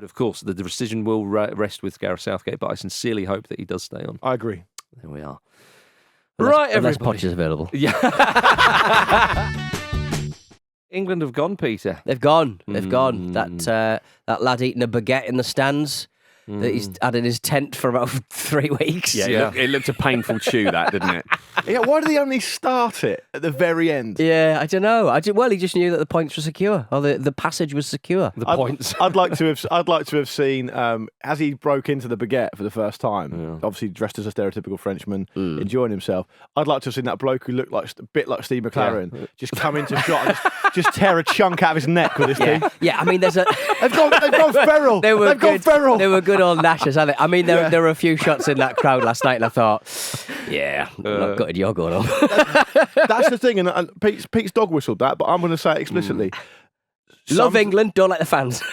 But of course, the decision will rest with Gareth Southgate, but I sincerely hope that he does stay on. I agree. There we are. Unless Poch is available. Yeah. England have gone, Peter. They've gone. That lad eating a baguette in the stands. That he's had in his tent for about 3 weeks. Yeah, it looked a painful chew, that, didn't it? Yeah, why did he only start it at the very end? Yeah, I don't know. Well, he just knew that the points were secure, or the passage was secure. The points. I'd like to have seen as he broke into the baguette for the first time. Obviously dressed as a stereotypical Frenchman, enjoying himself. I'd like to have seen that bloke who looked like a bit like Steve McLaren just come into shot and just tear a chunk out of his neck with his teeth. Yeah, I mean, they've gone feral. They've gone feral. They were good old gnashers, haven't they? I mean, there were a few shots in that crowd last night, and I thought, not gutted you're going on. That's the thing, and Pete's dog whistled that, but I'm going to say it explicitly. Love England, don't like the fans.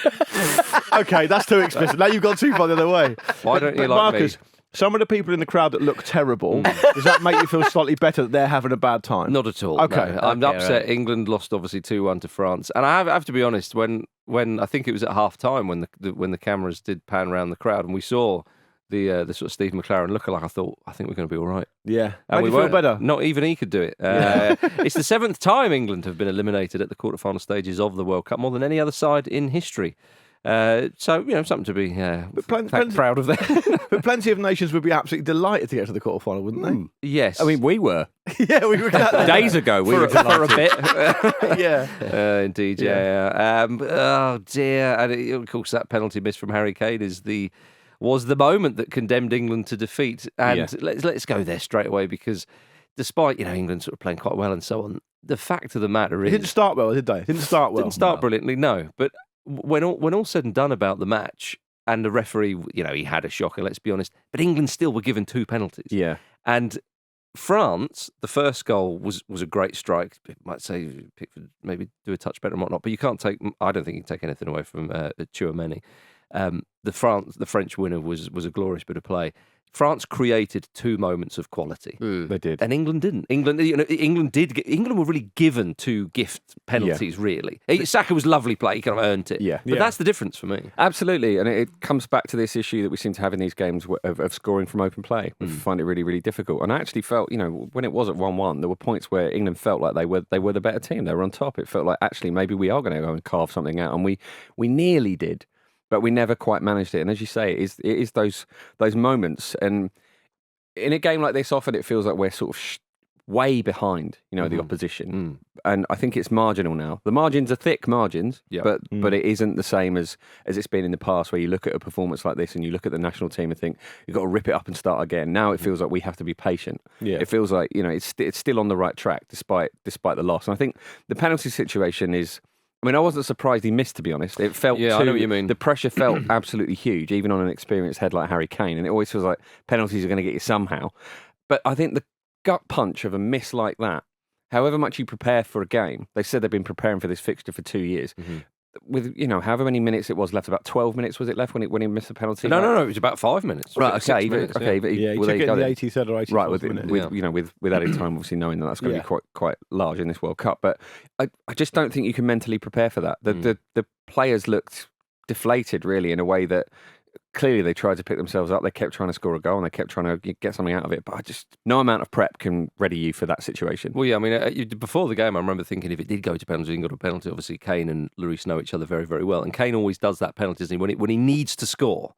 Okay, that's too explicit. Now you've gone too far the other way. Why don't you like Marcus, me? Some of the people in the crowd that look terrible, does that make you feel slightly better that they're having a bad time? Not at all. Okay. No. I'm upset. Right. England lost obviously 2-1 to France, and I have to be honest. When I think it was at half time when the cameras did pan around the crowd and we saw the sort of Steve McLaren lookalike, I think we're going to be all right. Yeah, and we feel better. Not even he could do it. It's the 7th time England have been eliminated at the quarterfinal stages of the World Cup, more than any other side in history. So, something to be proud of there. But plenty of nations would be absolutely delighted to get to the quarterfinal, wouldn't they? Yes. I mean, we were. Yeah, we were. Days ago, we were for a bit. Yeah. Indeed, yeah. Oh, dear. And of course, that penalty miss from Harry Kane was the moment that condemned England to defeat. And let's go there straight away, because despite, England sort of playing quite well and so on, the fact of the matter is... It didn't start well, did they? Didn't start brilliantly, no. But when all said and done about the match, and the referee, he had a shocker, let's be honest, but England still were given 2 penalties. Yeah. And France, the first goal was a great strike. Might say Pickford maybe do a touch better and whatnot, but I don't think you can take anything away from Tchouaméni. The French winner was a glorious bit of play. France created 2 moments of quality. They did, and England didn't. England were really given 2 gift penalties. Really, Saka was lovely play; he kind of earned it. But that's the difference for me. Absolutely, and it comes back to this issue that we seem to have in these games of scoring from open play. We find it really, really difficult. And I actually felt, when it was at 1-1, there were points where England felt like they were the better team. They were on top. It felt like actually maybe we are going to go and carve something out, and we nearly did. But we never quite managed it. And as you say, it is those moments. And in a game like this, often it feels like we're sort of way behind, the opposition. And I think it's marginal now. The margins are thick margins, but it isn't the same as it's been in the past, where you look at a performance like this and you look at the national team and think, you've got to rip it up and start again. Now it feels like we have to be patient. Yeah. It feels like, it's still on the right track despite the loss. And I think the penalty situation is... I wasn't surprised he missed, to be honest. It felt I know what you mean. The pressure felt absolutely huge, even on an experienced head like Harry Kane. And it always feels like penalties are going to get you somehow. But I think the gut punch of a miss like that, however much you prepare for a game, they said they've been preparing for this fixture for 2 years. With however many minutes it was left, about 12 minutes was it left when he missed the penalty? No, it was about 5 minutes. Right, okay, but he took it in the 83rd or 84th right, minute. with added time, obviously knowing that's going to be quite large in this World Cup. But I just don't think you can mentally prepare for that. The players looked deflated, really, in a way that clearly they tried to pick themselves up. They kept trying to score a goal and they kept trying to get something out of it. But no amount of prep can ready you for that situation. Well, before the game, I remember thinking if it did go to penalty and got a penalty, obviously Kane and Lloris know each other very, very well. And Kane always does that penalty, doesn't he? When he needs to score,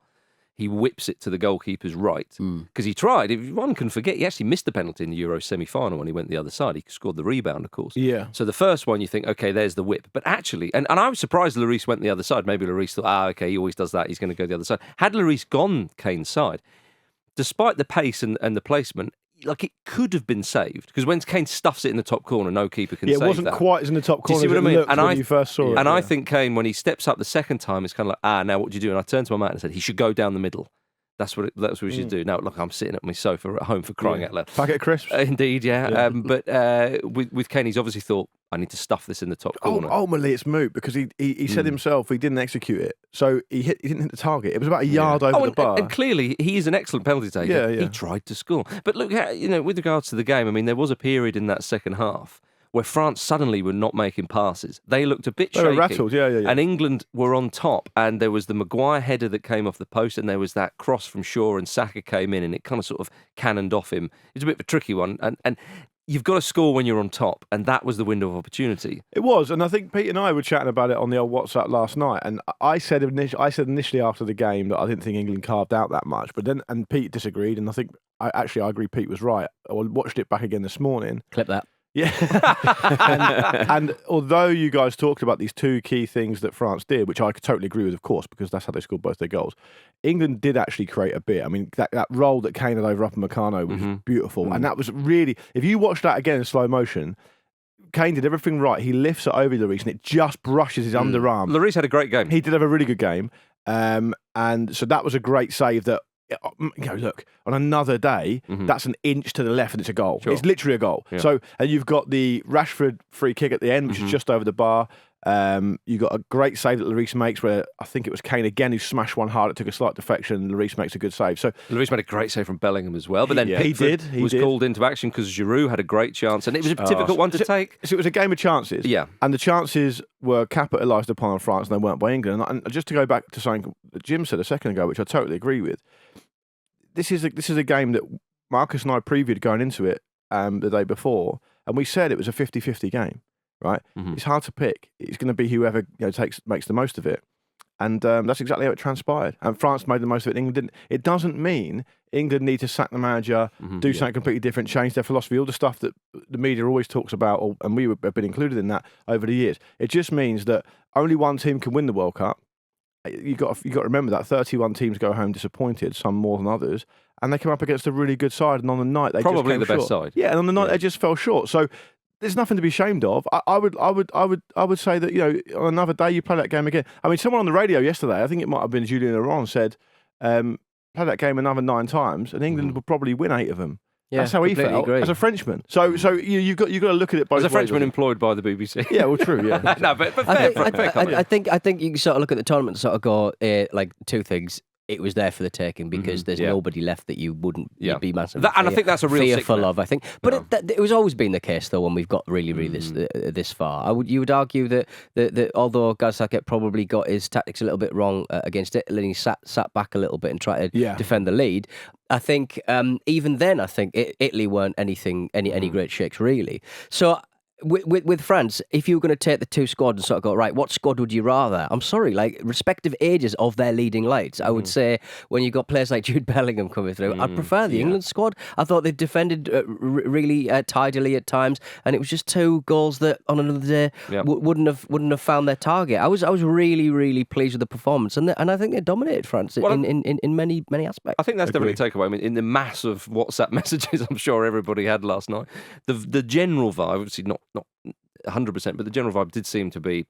he whips it to the goalkeeper's right. Because he tried. If one can forget, he actually missed the penalty in the Euro semi-final when he went the other side. He scored the rebound, of course. Yeah. So the first one, you think, okay, there's the whip. But actually, and I was surprised Lloris went the other side. Maybe Lloris thought, okay, he always does that. He's going to go the other side. Had Lloris gone Kane's side, despite the pace and the placement, it could have been saved, because when Kane stuffs it in the top corner, no keeper can save that. It wasn't quite as in the top corner. Do you see what I mean? And when you first saw it. And I think Kane, when he steps up the second time, it's kind of like, now what do you do? And I turned to my man and said, he should go down the middle. That's what we should do. Now, look, I'm sitting at my sofa at home, for crying out loud. Packet of crisps. Indeed, yeah. But with Kane, he's obviously thought, I need to stuff this in the top corner. Ultimately, it's moot, because he said himself he didn't execute it, so he didn't hit the target. It was about a yard over the bar. And clearly, he is an excellent penalty taker. Yeah. He tried to score. But look, with regards to the game, there was a period in that second half where France suddenly were not making passes. They looked a bit shaky. They were rattled, yeah. And England were on top, and there was the Maguire header that came off the post, and there was that cross from Shaw, and Saka came in, and it kind of sort of cannoned off him. It was a bit of a tricky one, and you've got to score when you're on top, and that was the window of opportunity. It was, and I think Pete and I were chatting about it on the old WhatsApp last night, and I said initially after the game that I didn't think England carved out that much, but then Pete disagreed, and I think I agree Pete was right. I watched it back again this morning. Clip that. Yeah, and although you guys talked about these two key things that France did, which I totally agree with, of course, because that's how they scored both their goals, England did actually create a bit. I mean, that roll that Kane had over Upamecano was beautiful, and that was really, if you watch that again in slow motion, Kane did everything right. He lifts it over Lloris, and it just brushes his underarm. Lloris had a great game. He did have a really good game, and so that was a great save that. Look, on another day, that's an inch to the left and it's a goal. Sure. It's literally a goal. Yeah. So, and you've got the Rashford free kick at the end, which is just over the bar. You got a great save that Lloris makes where I think it was Kane again who smashed one hard. It took a slight deflection. Lloris makes a good save. So Lloris made a great save from Bellingham as well. But then he Pickford was did. called into action because Giroud had a great chance. And it was a difficult one to take. So it was a game of chances. Yeah. And the chances were capitalised upon on France and they weren't by England. And just to go back to something that Jim said a second ago, which I totally agree with, this is a game that Marcus and I previewed going into it the day before, and we said it was a 50-50 game, right? It's hard to pick. It's going to be whoever makes the most of it. And that's exactly how it transpired. And France made the most of it, England didn't. It doesn't mean England need to sack the manager, do something completely different, change their philosophy, all the stuff that the media always talks about, and we have been included in that over the years. It just means that only one team can win the World Cup. You got to remember that 31 teams go home disappointed, some more than others, and they come up against a really good side. And on the night, they probably just the came best short. side. Yeah, and on the night they just fell short. So there's nothing to be ashamed of. I would say that on another day you play that game again. I mean, someone on the radio yesterday, I think it might have been Julian Laurent, said play that game another 9 times, and England will probably win 8 of them. Yeah, that's how he felt as a Frenchman. So you've got to look at it both ways. As a Frenchman employed by the BBC. Yeah, well, true. Yeah. No, but fair comment. I think you can sort of look at the tournament and sort of go like two things. It was there for the taking because there's nobody left that you wouldn't be massively and I think that's a real fearful signal. of. I think, but it was always been the case though when we've got really this far. You would argue that although Southgate probably got his tactics a little bit wrong against Italy, and he sat back a little bit and tried to defend the lead. I think even then, I think Italy weren't any great shakes really. So. With France, if you were going to take the two squads and sort of go, right, what squad would you rather? I'm sorry, like respective ages of their leading lights. I would say when you've got players like Jude Bellingham coming through, I'd prefer the England squad. I thought they defended really tidily at times, and it was just 2 goals that on another day wouldn't have found their target. I was really pleased with the performance, and I think they dominated France in many aspects. I think that's definitely a takeaway. I mean, in the mass of WhatsApp messages I'm sure everybody had last night, the general vibe, obviously not 100%, but the general vibe did seem to be,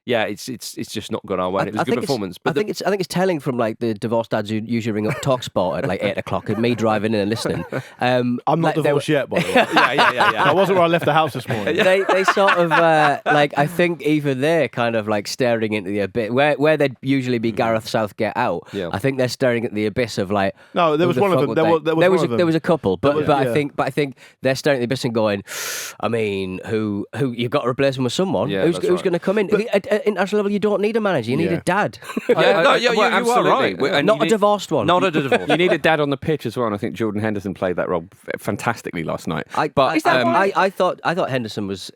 it's just not gone our way. And it was a good performance. But I think it's telling from like the divorced dads who usually ring up TalkSport at like 8 o'clock and me driving in and listening. I'm not divorced yet, by the way. Yeah. I wasn't where I left the house this morning. They sort of I think even they're kind of like staring into the abyss where they'd usually be Gareth Southgate out. Yeah. I think they're staring at the abyss of like. No, there was one of them. There was a couple, but I think they're staring at the abyss and going, I mean, who you've got to replace him with someone who's going to come in. At international level, you don't need a manager. You need a dad. You are right. Not a divorced one. Not a divorced. You need a dad on the pitch as well, and I think Jordan Henderson played that role fantastically last night. I thought Henderson was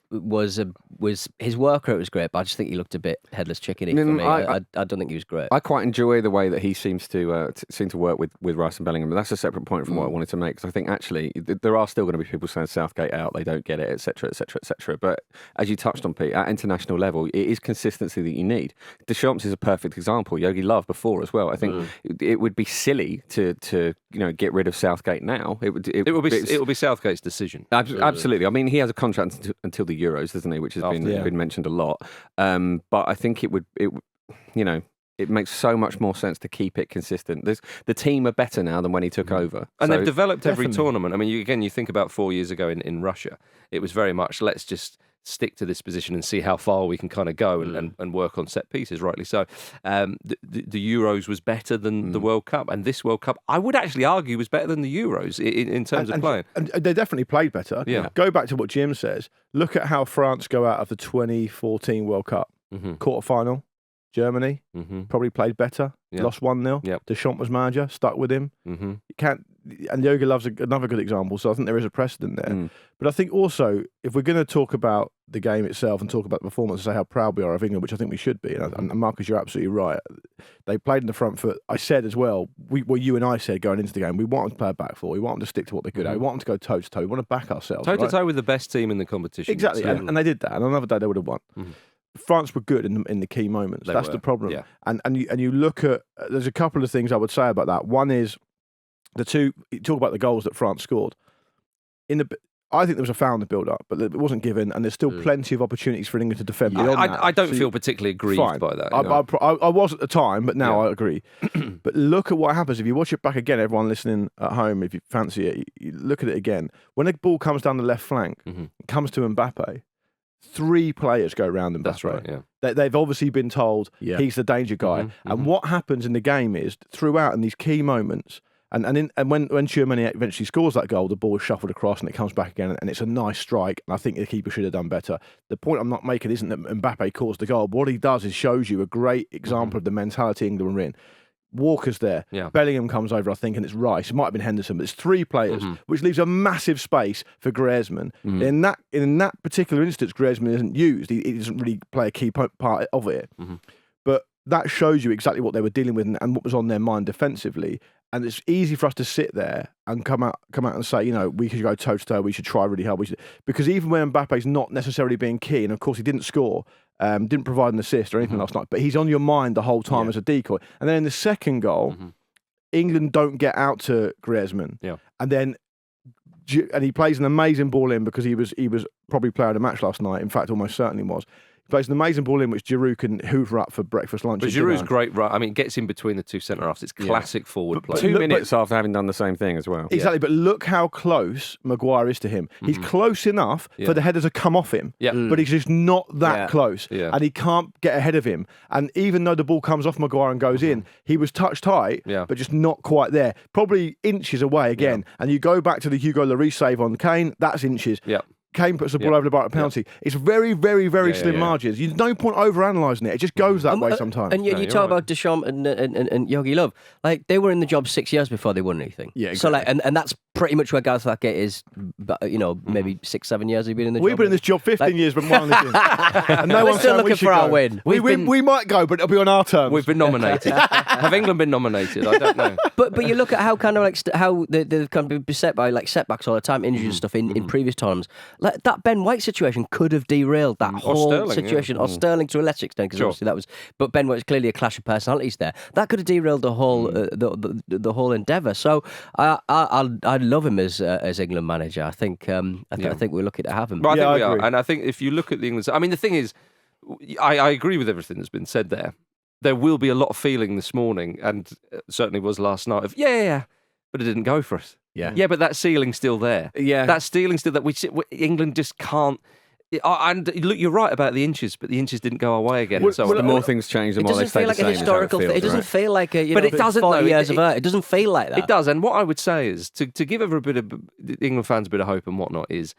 his work rate was great, but I just think he looked a bit headless chickeny for me. I don't think he was great. I quite enjoy the way that he seems to work with Rice and Bellingham, but that's a separate point from what I wanted to make, because I think actually there are still going to be people saying Southgate out, they don't get it, etc., etc., etc. But as you touched on, Pete, at international level, it is consistency that you need. Deschamps is a perfect example. Yogi Löw before as well. I think it would be silly to get rid of Southgate now. It will be Southgate's decision. Absolutely. I mean, he has a contract until the Euros, doesn't he? Which has been mentioned a lot. But I think it makes so much more sense to keep it consistent. The team are better now than when he took over. And they've developed every tournament. I mean, you think about 4 years ago in Russia, it was very much, let's just stick to this position and see how far we can kind of go and work on set pieces, rightly so. The Euros was better than the World Cup, and this World Cup, I would actually argue, was better than the Euros in terms of playing. And they definitely played better. Yeah. Go back to what Jim says. Look at how France go out of the 2014 World Cup. Quarter-final, Germany, probably played better. Yeah. Lost 1-0. Yep. Deschamps was manager, stuck with him. You can't. And Yogi Love's another good example, so I think there is a precedent there. But I think also, if we're going to talk about the game itself and talk about the performance and say how proud we are of England, which I think we should be, and Marcus, you're absolutely right. They played in the front foot. I said as well, you and I said going into the game, we want them to play a back four. We want them to stick to what they're good at. We want them to go toe-to-toe. We want to back ourselves. Toe-to-toe with the best team in the competition. Exactly, and they did that. And another day they would have won. France were good in the key moments. That's the problem. Yeah. And you look at, there's a couple of things I would say about that. One is you talk about the goals that France scored. I think there was a foul in the build-up, but it wasn't given, and there's still plenty of opportunities for England to defend beyond that. I don't feel particularly aggrieved by that. I was at the time, but now I agree. But look at what happens if you watch it back again. Everyone listening at home, if you fancy it, you look at it again. When a ball comes down the left flank, it comes to Mbappe. 3 players go around Mbappe. That's right. Yeah. They've obviously been told he's the danger guy. And what happens in the game is throughout in these key moments. And when Tchouameni eventually scores that goal, the ball is shuffled across and it comes back again, and it's a nice strike. And I think the keeper should have done better. The point I'm not making isn't that Mbappe caused the goal. But what he does is shows you a great example of the mentality England were in. Walker's there. Yeah. Bellingham comes over, I think, and it's Rice. It might have been Henderson, but it's 3 players, which leaves a massive space for Griezmann. In that particular instance, Griezmann isn't used. He doesn't really play a key part of it. But that shows you exactly what they were dealing with and what was on their mind defensively. And it's easy for us to sit there and come out and say, we should go toe-to-toe, we should try really hard. Because even when Mbappe's not necessarily being key, and of course he didn't score, didn't provide an assist or anything last night, but he's on your mind the whole time as a decoy. And then in the second goal, England don't get out to Griezmann. Yeah. And he plays an amazing ball in because he was probably player of the match last night. In fact, almost certainly was. Plays an amazing ball in which Giroud can hoover up for breakfast, lunch. But Giroud's great, right? I mean, gets in between the 2 centre-halves. It's classic forward play. 2 minutes after having done the same thing as well. Exactly, but look how close Maguire is to him. He's close enough for the header to come off him, but he's just not that close, and he can't get ahead of him. And even though the ball comes off Maguire and goes in, he was touched tight, but just not quite there. Probably inches away again. And you go back to the Hugo Lloris save on Kane, that's inches. Yeah. Kane puts the ball over the bar at penalty. It's very, very, very slim margins. There's no point over-analysing it. It just goes that way sometimes. And you talk about Deschamps and Yogi Love. Like, they were in the job 6 years before they won anything. Yeah, exactly. So, and that's pretty much where Gareth Southgate is, maybe 6-7 years he's been in the job. We've been in this job 15 years, but one and no one's still looking for our win. We might go, but it'll be on our terms. We've been nominated. Have England been nominated? I don't know. But you look at how kind of like how they've kind of been beset by like setbacks all the time, injuries and stuff in previous tournaments. Like that Ben White situation could have derailed that whole situation, or Sterling to a lesser extent, because obviously that was. But Ben White's clearly a clash of personalities there. That could have derailed the whole the whole endeavour. So I love him as England manager. I think we're lucky to have him. But I think we are, and I think if you look at the England, I mean, the thing is, I agree with everything that's been said there. There will be a lot of feeling this morning, and certainly was last night, of but it didn't go for us. Yeah, but that ceiling's still there. Yeah, that ceiling's still that England just can't. And look, you're right about the inches, but the inches didn't go our way again. So the more things change, the more they stay the same. It doesn't feel like a historical. It doesn't feel like a. But it doesn't. 40 years of it doesn't feel like that. It does. And what I would say is to give a bit of England fans a bit of hope and whatnot is.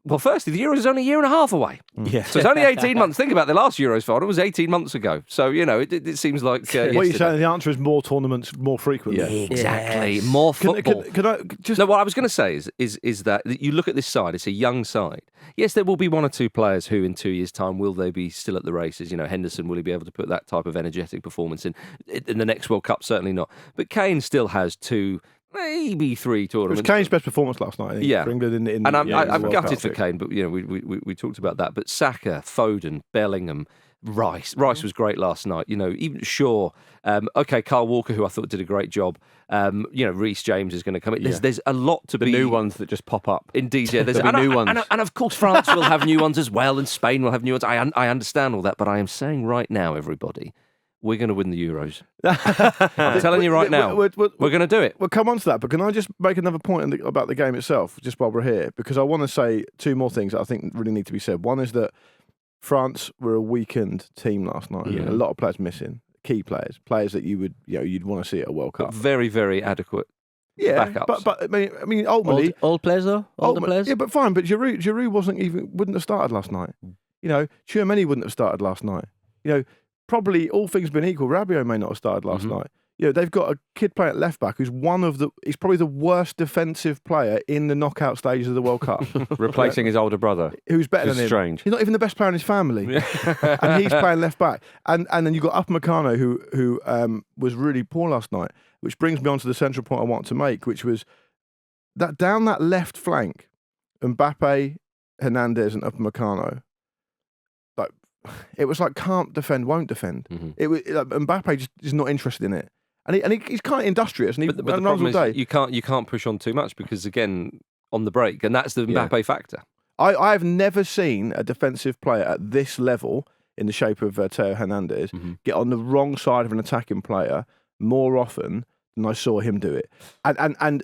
Well, firstly, the Euros is only a year and a half away. Yeah. So it's only 18 months. Think about the last Euros final. It was 18 months ago. So, it seems like... what you're saying, the answer is more tournaments, more frequently. Yeah. Exactly. Yes. More football. Can I just... No, what I was going to say is that you look at this side, it's a young side. Yes, there will be 1 or 2 players who in 2 years' time, will they be still at the races? Henderson, will he be able to put that type of energetic performance in the next World Cup? Certainly not. But Kane still has 2... maybe 3 tournaments. It was Kane's best performance last night, I think, for England. And I'm gutted for Kane, but we talked about that. But Saka, Foden, Bellingham, Rice was great last night. Even Shaw. Kyle Walker, who I thought did a great job. Reece James is going to come in. There's a lot to be. The new ones that just pop up. Indeed, yeah. There'll be new ones. And of course, France will have new ones as well, and Spain will have new ones. I understand all that, but I am saying right now, everybody, we're going to win the Euros. I'm telling you right now, we're going to do it. We'll come on to that, but can I just make another point about the game itself, just while we're here? Because I want to say two more things that I think really need to be said. One is that France were a weakened team last night. Yeah. A lot of players missing, key players that you'd want to see at a World Cup. But very, very adequate. Yeah, backups. but I mean, ultimately, old players though, older players. Yeah, but fine. But Giroud wouldn't have started last night. Tchouaméni wouldn't have started last night. Probably all things being equal, Rabiot may not have started last night. They've got a kid playing at left back who's he's probably the worst defensive player in the knockout stages of the World Cup. Replacing his older brother. Who's better than him. Strange. He's not even the best player in his family. And he's playing left back. And then you've got Upamecano who was really poor last night, which brings me on to the central point I want to make, which was that down that left flank, Mbappe, Hernandez and Upamecano, it was like can't defend, won't defend. It was Mbappe just is not interested in it, and he's kind of industrious. And but the problem is you can't push on too much because again on the break, and that's the Mbappe factor. I have never seen a defensive player at this level in the shape of Theo Hernandez get on the wrong side of an attacking player more often than I saw him do it. And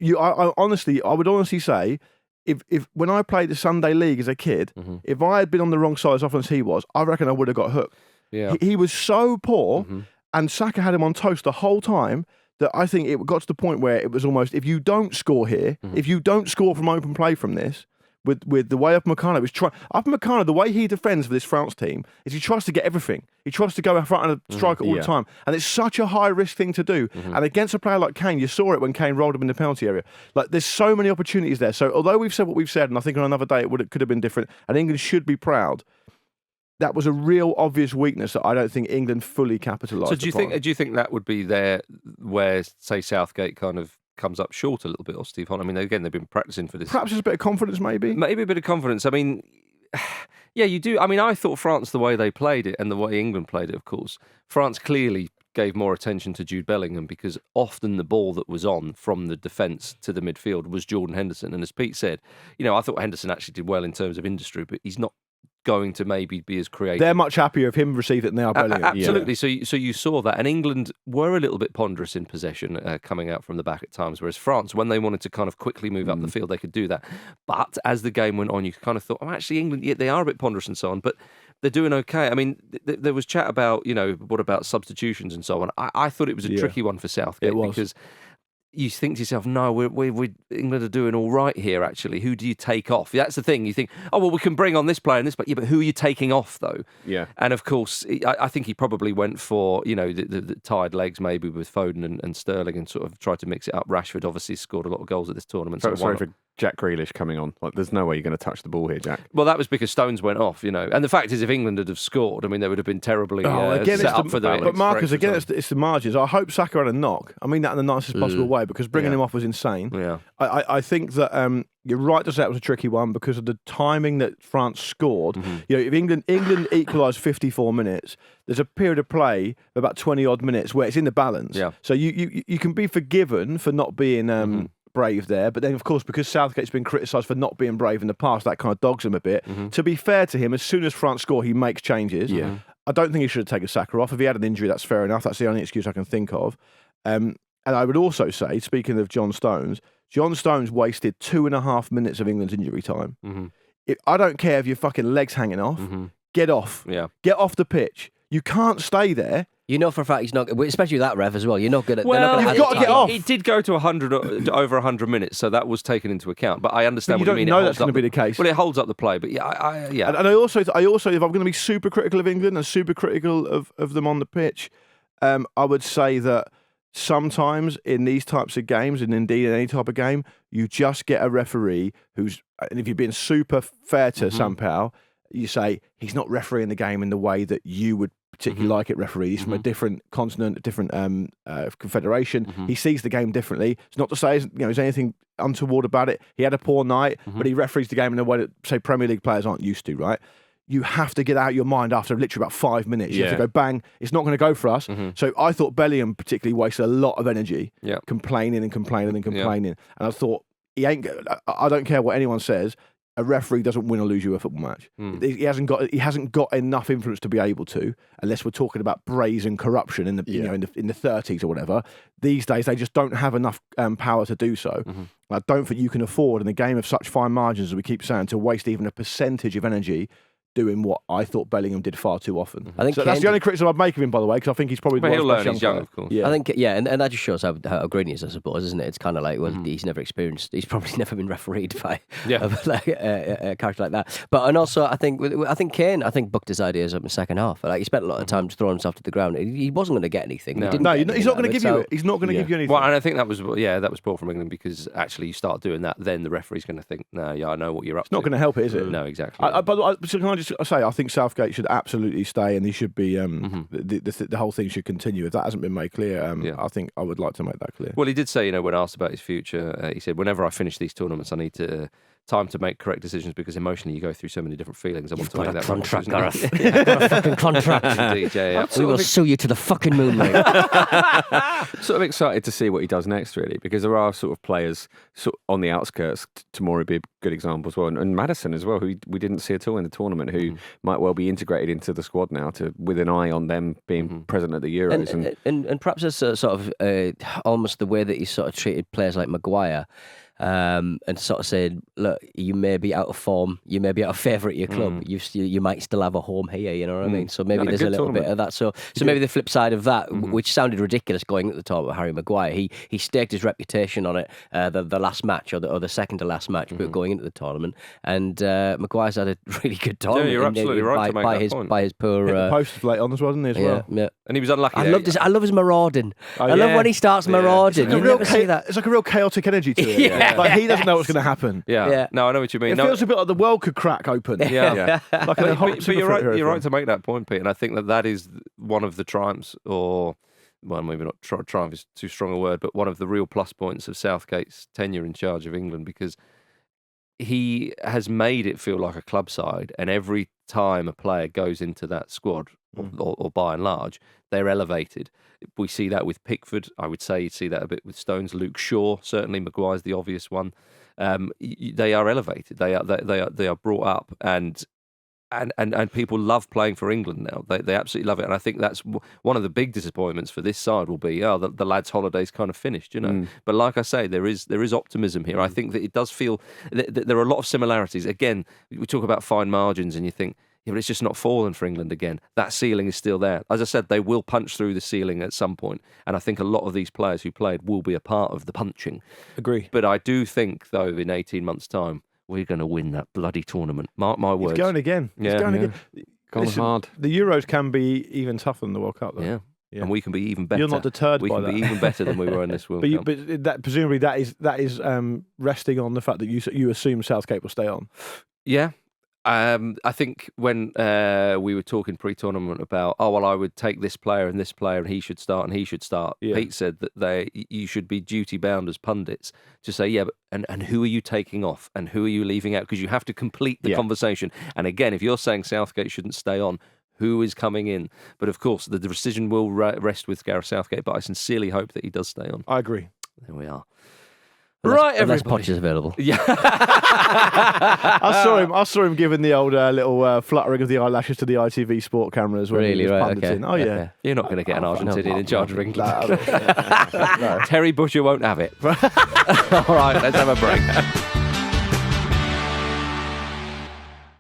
I would honestly say, if when I played the Sunday League as a kid, if I had been on the wrong side as often as he was, I reckon I would have got hooked. Yeah. He was so poor, and Saka had him on toast the whole time that I think it got to the point where it was almost, if you don't score here, if you don't score from open play from this, with the way Upamecano is trying. Upamecano, the way he defends for this France team is he tries to get everything. He tries to go in front and strike it all the time. And it's such a high risk thing to do. And against a player like Kane, you saw it when Kane rolled him in the penalty area. There's so many opportunities there. So although we've said what we've said, and I think on another day it could have been different, and England should be proud, that was a real obvious weakness that I don't think England fully capitalised So do you think that would be there where, say, Southgate kind of comes up short a little bit, or Steve Hunt? I mean, again, they've been practicing for this. Perhaps there's a bit of confidence, maybe. Maybe a bit of confidence. I mean, yeah, you do. I mean, I thought France, the way they played it and the way England played it, of course, France clearly gave more attention to Jude Bellingham because often the ball that was on from the defence to the midfield was Jordan Henderson. And as Pete said, I thought Henderson actually did well in terms of industry, but he's not going to maybe be as creative. They're much happier if him received it than they are Bellingham. Absolutely. Yeah. So you saw that, and England were a little bit ponderous in possession, coming out from the back at times. Whereas France, when they wanted to kind of quickly move up the field, they could do that. But as the game went on, you kind of thought, actually, England, they are a bit ponderous and so on, but they're doing okay. I mean, there was chat about, what about substitutions and so on. I thought it was a tricky one for Southgate because you think to yourself, no, we England are doing all right here, actually. Who do you take off? That's the thing. You think, we can bring on this player and this player. Yeah, but who are you taking off, though? Yeah. And, of course, I think he probably went for, the tired legs maybe with Foden and Sterling and sort of tried to mix it up. Rashford obviously scored a lot of goals at this tournament. Sorry for Jack Grealish coming on. There's no way you're going to touch the ball here, Jack. Well, that was because Stones went off, And the fact is, if England had have scored, I mean, they would have been terribly set up for the... But Marcus, again, it's the margins. I hope Saka had a knock. I mean that in the nicest possible way because bringing him off was insane. Yeah. I think that you're right to say it was a tricky one because of the timing that France scored. If England equalised 54 minutes, there's a period of play of about 20 odd minutes where it's in the balance. Yeah. So you can be forgiven for not being brave there, but then of course because Southgate's been criticised for not being brave in the past, that kind of dogs him a bit. To be fair to him, as soon as France score, he makes changes. I don't think he should have taken Saka off. If he had an injury, that's fair enough. That's the only excuse I can think of. And I would also say, speaking of John Stones wasted 2.5 minutes of England's injury time. I don't care if your fucking leg's hanging off. Get off. Yeah. Get off the pitch. You can't stay there. You know for a fact he's not, especially with that ref as well. You're not going to. Well, you've got to get off. It did go to 100 over 100 minutes, so that was taken into account. But I understand what you mean. You don't know that's going to be the case. Well, it holds up the play, but yeah. And I also, if I'm going to be super critical of England and super critical of them on the pitch, I would say that sometimes in these types of games, and indeed in any type of game, you just get a referee who's, and if you're being super fair to somehow, you say he's not refereeing the game in the way that you would particularly like it referee. He's from a different continent, a different confederation. He sees the game differently. It's not to say there's anything untoward about it. He had a poor night, but he referees the game in a way that, say, Premier League players aren't used to, right? You have to get out of your mind after literally about 5 minutes. You have to go, bang, it's not going to go for us. So I thought Bellingham particularly wasted a lot of energy complaining. And I thought, I don't care what anyone says, a referee doesn't win or lose you a football match. He hasn't got enough influence to be able to, unless we're talking about brazen corruption in the in the 30s or whatever. These days they just don't have enough power to do so. I don't think you can afford in a game of such fine margins, as we keep saying, to waste even a percentage of energy doing what I thought Bellingham did far too often. I think so that's the only criticism I'd make of him, by the way, because I think he's probably the he'll world's learn. best He's young young, player. of course. Yeah. I think, and that just shows how green he is, I suppose, isn't it? It's kind of like, well, he's never experienced, he's probably never been refereed by a character like that. But, and also, I think Kane, booked his ideas up in the second half. Like, he spent a lot of time throwing himself to the ground. He wasn't going to get anything. No, he's not going to give you it. He's not going to give you anything. Well, and I think that was poor from England, because actually you start doing that, then the referee's going to think, no, yeah, I know what you're up to. It's not going to help it, is it? No, exactly. But can I just say, I think Southgate should absolutely stay, and he should be. The whole thing should continue. If that hasn't been made clear, I think I would like to make that clear. Well, he did say, when asked about his future, he said, whenever I finish these tournaments, I need time to make correct decisions, because emotionally you go through so many different feelings. I want to make that contract, decision. Gareth. You've got a fucking contract. Indeed, yeah. We will sue you to the fucking moon, mate. Sort of excited to see what he does next, really, because there are sort of players on the outskirts. Tomori would be a good example as well, and Maddison as well, who we didn't see at all in the tournament, who might well be integrated into the squad now, with an eye on them being present at the Euros. And perhaps it's sort of almost the way that he sort of treated players like Maguire. And sort of said, look, you may be out of form, you may be out of favour at your club, you might still have a home here, you know what I mean? So maybe there's a little bit of that. So maybe the flip side of that, which sounded ridiculous going at the top of Harry Maguire, he staked his reputation on it the last match or the second to last match, but going into the tournament. And Maguire's had a really good tournament. Yeah, you're absolutely right to make that point. By his poor hit the post late on as well, didn't he? As well. Yeah. And he was unlucky. I love his marauding. I love when he starts marauding. It's You never see that. It's like a real chaotic energy to it. Yeah. Like he doesn't know what's going to happen. Yeah. No, I know what you mean. It feels a bit like the world could crack open. Yeah. Like But you're right to make that point, Pete. And I think that is one of the triumphs, or, well, maybe not triumph is too strong a word, but one of the real plus points of Southgate's tenure in charge of England, because he has made it feel like a club side, and every time a player goes into that squad, or by and large, they're elevated. We see that with Pickford. I would say you'd see that a bit with Stones. Luke Shaw, certainly. Maguire's the obvious one. They are elevated. They are brought up, and people love playing for England now. They absolutely love it. And I think that's one of the big disappointments for this side will be, the lads' holiday's kind of finished, But like I say, there is optimism here. I think that it does feel that there are a lot of similarities. Again, we talk about fine margins, and you think, yeah, but it's just not fallen for England again. That ceiling is still there. As I said, they will punch through the ceiling at some point, and I think a lot of these players who played will be a part of the punching. Agree. But I do think, though, in 18 months' time, we're going to win that bloody tournament. Mark my words. It's going again. Yeah. It's going again. Gone hard. The Euros can be even tougher than the World Cup, though. Yeah. And we can be even better. You're not deterred by that. We can be even better than we were in this World Cup. But presumably that is resting on the fact that you assume Southgate will stay on. Yeah. I think when we were talking pre-tournament about, I would take this player, and he should start, and he should start. Yeah. Pete said that you should be duty-bound as pundits to say, yeah, but, and who are you taking off, and who are you leaving out? Because you have to complete the conversation. And again, if you're saying Southgate shouldn't stay on, who is coming in? But of course, the decision will rest with Gareth Southgate, but I sincerely hope that he does stay on. I agree. There we are. Right, unless Poch is available. Yeah, I saw him giving the old little fluttering of the eyelashes to the ITV Sport cameras when he was punditing. Okay. Oh yeah, you're not going to get an Argentinian in charge of England. No. Terry Butcher won't have it. All right, let's have a break.